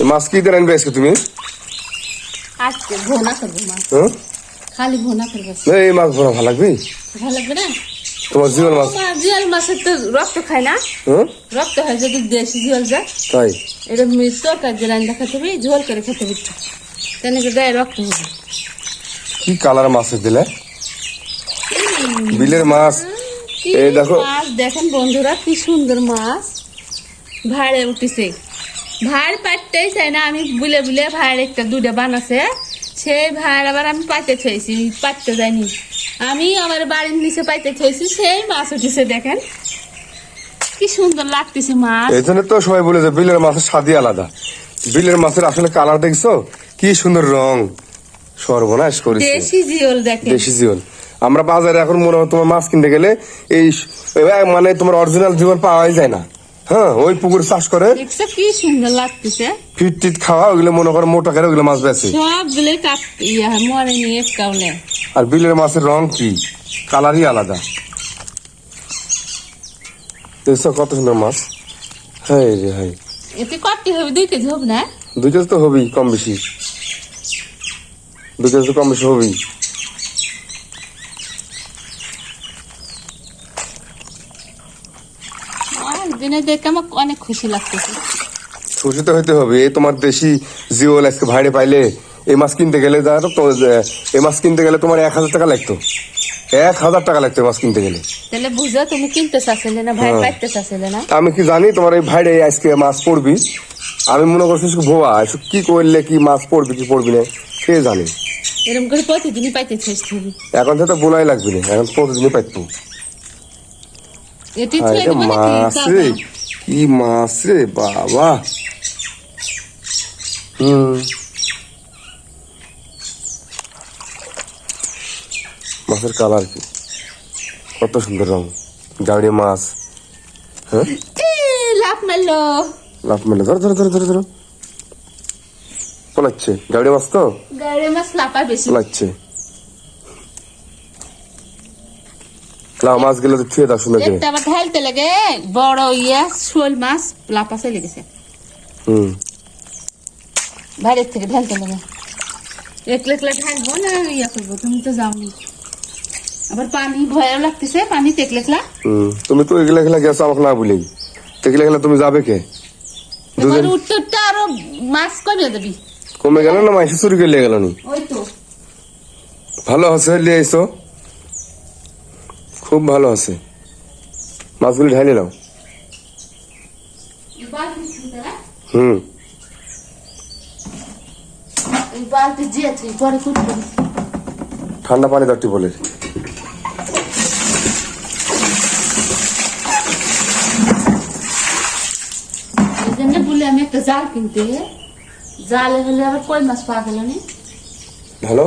মাছ কি দিয়ে রান্না আজকে তুমি? আজকে ভোনা করবো মাছ। খালি ভোনা করবো। এই মাছ ভোনা ভালো লাগবে? ভালো লাগবে না? তোমার জিওল মাছ? জিওল মাছের তো রক্ত খায় না? রক্ত হয় যদি দেশি জিওল যা। তাই? এটা তরকারি দিয়ে রান্না খেতে হবে, ঝোল করে খেতে হবে। তাহলে গায়ে রক্ত হবে। কি কালার মাছের দিলে? বিলের মাছ। এই দেখো মাছ দেখেন বন্ধুরা, কি সুন্দর মাছ ভাড়ে উঠেছে। ভাড় পাইতেই চাই না, আমি বুলে বুলে ভাড় একটা দুটা বানাছে, সেই ভাড় আবার আমি পাইতে চাইছি, পাইতে যাইনি। আমি আমার বাড়ির নিচে পাইতে চাইছি, সেই মাছ উঠেছে। দেখেন কি সুন্দর লাগতেছে মাছ। এই জন্য তো সবাই বলে যে বিলের মাছের স্বাদই আলাদা। বিলের মাছের আসলে কালার দেখছো কি সুন্দর রং, সর্বনাশ করেছে। দেশি জিওল দেখেন, দেশি জিওল। আমরা বাজারে এখন মনে হয় তোমার মাছ কিনতে গেলে এই মানে তোমার অরিজিনাল জিওল পাওয়াই যায় না। হ্যাঁ, ওই পুকুর চাষ করে দেখছো কি সুন্দর লাগতেছে। ফিট টিট খাওয়া ওগুলো মনে করো মোটা করে ওগুলো মাছ বেছে সবগুলো মরে নিয়ে কাউলে। আর বিলের মাছের রং কি কালারই আলাদা। দেখছো কত সুন্দর মাছ। হ্যাঁ রে হ্যাঁ, এতে কটি হবে? 2 কেজি হবে না? 2 কেজি তো হবেই, কম বেশি 2 কেজি তো কম বেশি হবেই। দিনে দেখে আমার অনেক খুশি লাগতেছে। খুশি তো হইতে হবে, এই তোমার দেশি জিওল আজকে ভাইরে পাইলে। এই মাছ কিনতে গেলে জানো তো, এই মাছ কিনতে গেলে তোমার 1000 টাকা লাগতো। 1000 টাকা লাগতো মাছ কিনতে গেলে। তাহলে বুঝো তুমি কিনতে চাচ্ছিলে না, ভাই পাইতে চাচ্ছিলে না। আমি কি জানি তোমার এই ভাইরে আজকে মাছ পড়বি? আমি মনে করছি ভোয়া এসব কি করলে কি মাছ পড়বি কি পড়বি না কে জানে। এরকম করে প্রতিদিনই পাইতে চেষ্টা হবে। এখন তো বলাই লাগবে না, এখন প্রতিদিনই পাইতো। এটি মাছ রে, কি মাছ রে বাবা। মাছের কালার কি কত সুন্দর রং, গাড়ি মাছ। হ্যাঁ, লাভ মারলো, লাভ মেলে। ধরো ধরো ধরো ধরো ধরো, পলাচ্ছে গাড়ি মাছ তো। গাড়ি মাছ লাফায় বেশি। পলাচ্ছে। লাউ মাছ গেলে তো থুয়ে দাও শুনে। একটা আবার ঢালতে লাগে বড় শোল মাছ লাফাছে লেগেছে। বাইরের থেকে ঢালতে লাগে। একলা একলা ঢালবো না করবো, তুমি তো যাওনি। আবার পানি ভয়ও লাগতেছে, পানি একলা একলা। তুমি তো এগুলা খেলা গেছো আমাকে না বলেই। এগুলা খেলা তুমি যাবে কে? উঠতে উঠতে আরো মাছ কমে যাবি। কমে গেল না, মাইসে চুরি করে লিয়ে গেল নি? ওই তো ভালো আছে, লিয়ে আইসো, খুব ভালো আছে। মাছগুলি ঢাইলে নাও। ঠান্ডা পানি দাও টিউবওয়েলের। এই জন্য বলে আমি একটা জাল কিনতে, জালে হলে আবার কই মাছ পাওয়া গেল নি। ভালো।